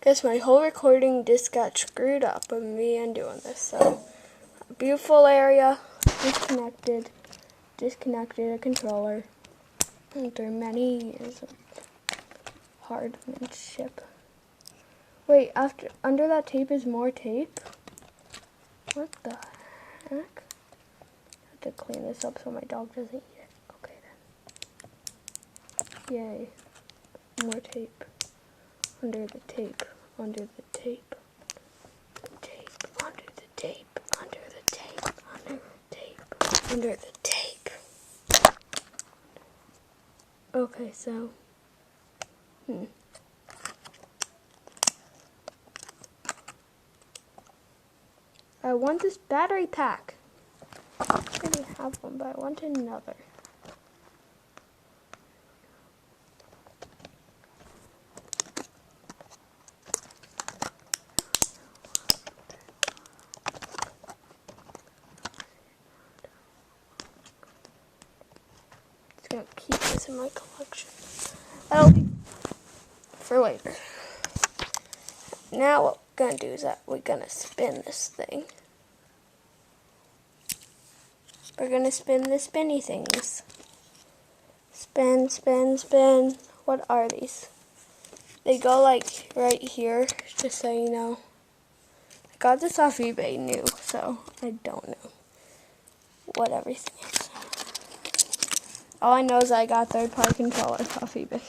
Guess my whole recording just got screwed up with me and doing this. So, beautiful area, disconnected a controller after many years of hardmanship. Wait, under that tape is more tape? What the heck? I have to clean this up so my dog doesn't eat it. Okay then. Yay. More tape. Under the tape. Under the tape. Tape. Under the tape. Under the tape. Under the tape. Under the tape. Okay, so. I want this battery pack. I already have one, but I want another. Just gonna keep this in my collection. That'll be for later. Now what we're gonna do is that we're gonna spin this thing. We're gonna spin the spinny things. Spin, spin, spin. What are these? They go like right here, just so you know. I got this off eBay new, so I don't know what everything is. All I know is I got third-party controllers off eBay.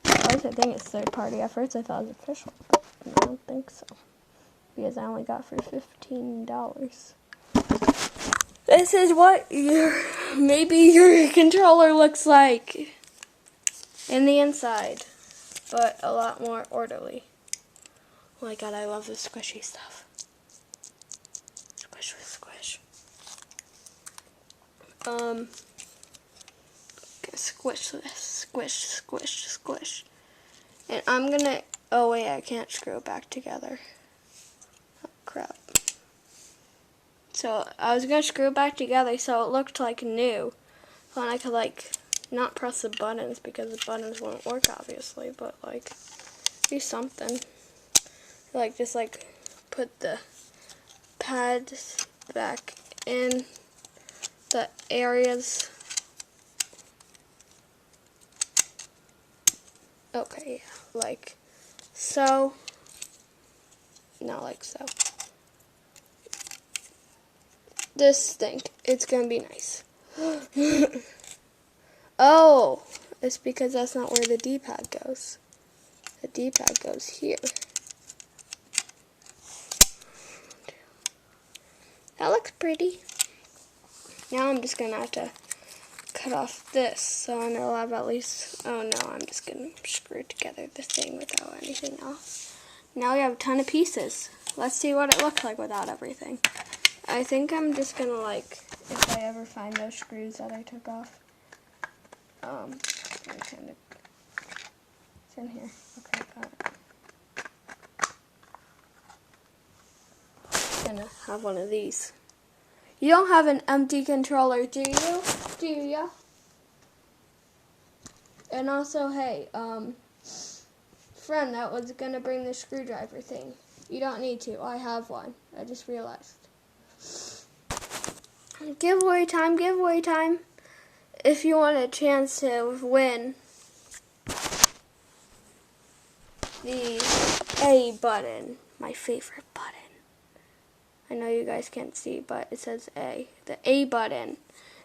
At least I think it's third-party. At first I thought it was official, but I don't think so. Because I only got for $15. This is what maybe your controller looks like in the inside, but a lot more orderly. Oh my god, I love this squishy stuff. Squish with squish. Squish this, squish, squish, squish. And I'm gonna, oh wait, I can't screw it back together. Oh crap. So I was gonna screw it back together so it looked like new. So I could like not press the buttons because the buttons won't work obviously, but like do something. Like just like put the pads back in the areas. Okay, yeah, like so. Not like so. This thing, it's gonna be nice. Oh, it's because that's not where the D-pad goes. The D-pad goes here. That looks pretty. Now I'm just gonna have to cut off this, so I'll have at least, oh no, I'm just gonna screw together the thing without anything else. Now we have a ton of pieces. Let's see what it looks like without everything. I think I'm just gonna like, if I ever find those screws that I took off, it's in here. Okay, got it. I'm gonna have one of these. You don't have an empty controller, do you? Do ya? And also, hey, friend that was gonna bring the screwdriver thing. You don't need to. I have one. I just realized. Giveaway time, giveaway time. If you want a chance to win the A button, my favorite button. I know you guys can't see, but it says A. The A button.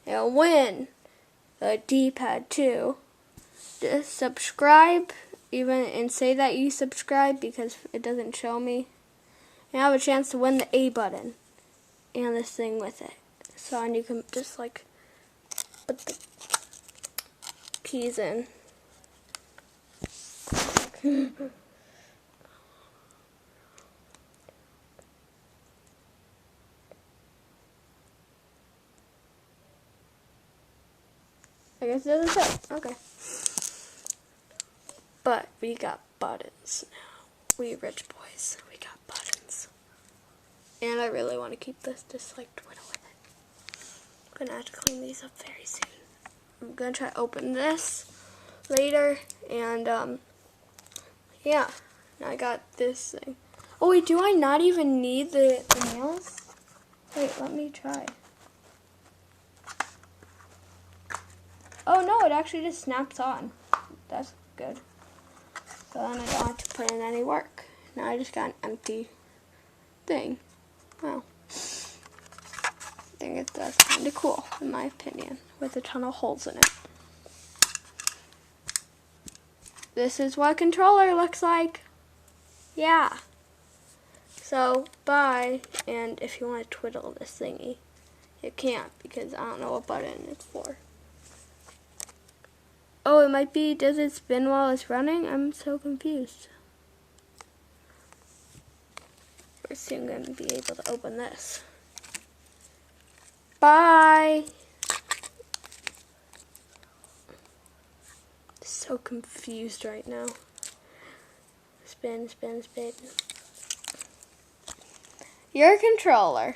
And win the D-pad too. Just subscribe, even, and say that you subscribe because it doesn't show me. And have a chance to win the A button and this thing with it. So, and you can just like put the keys in. I guess it doesn't show. Okay. But we got buttons now. We rich boys. We got buttons. And I really want to keep this just like twiddle with it. I'm going to have to clean these up very soon. I'm going to try to open this later. And yeah. Now I got this thing. Oh wait, do I not even need the nails? Wait, let me try. Oh no, it actually just snaps on. That's good. So then I don't have to put in any work. Now I just got an empty thing. Wow. I think that's kind of cool, in my opinion, with a ton of holes in it. This is what a controller looks like. Yeah. So, bye. And if you want to twiddle this thingy, you can't because I don't know what button it's for. Oh, it might be, does it spin while it's running? I'm so confused. Let's see, I'm going to be able to open this. Bye. So confused right now. Spin, spin, spin. Your controller.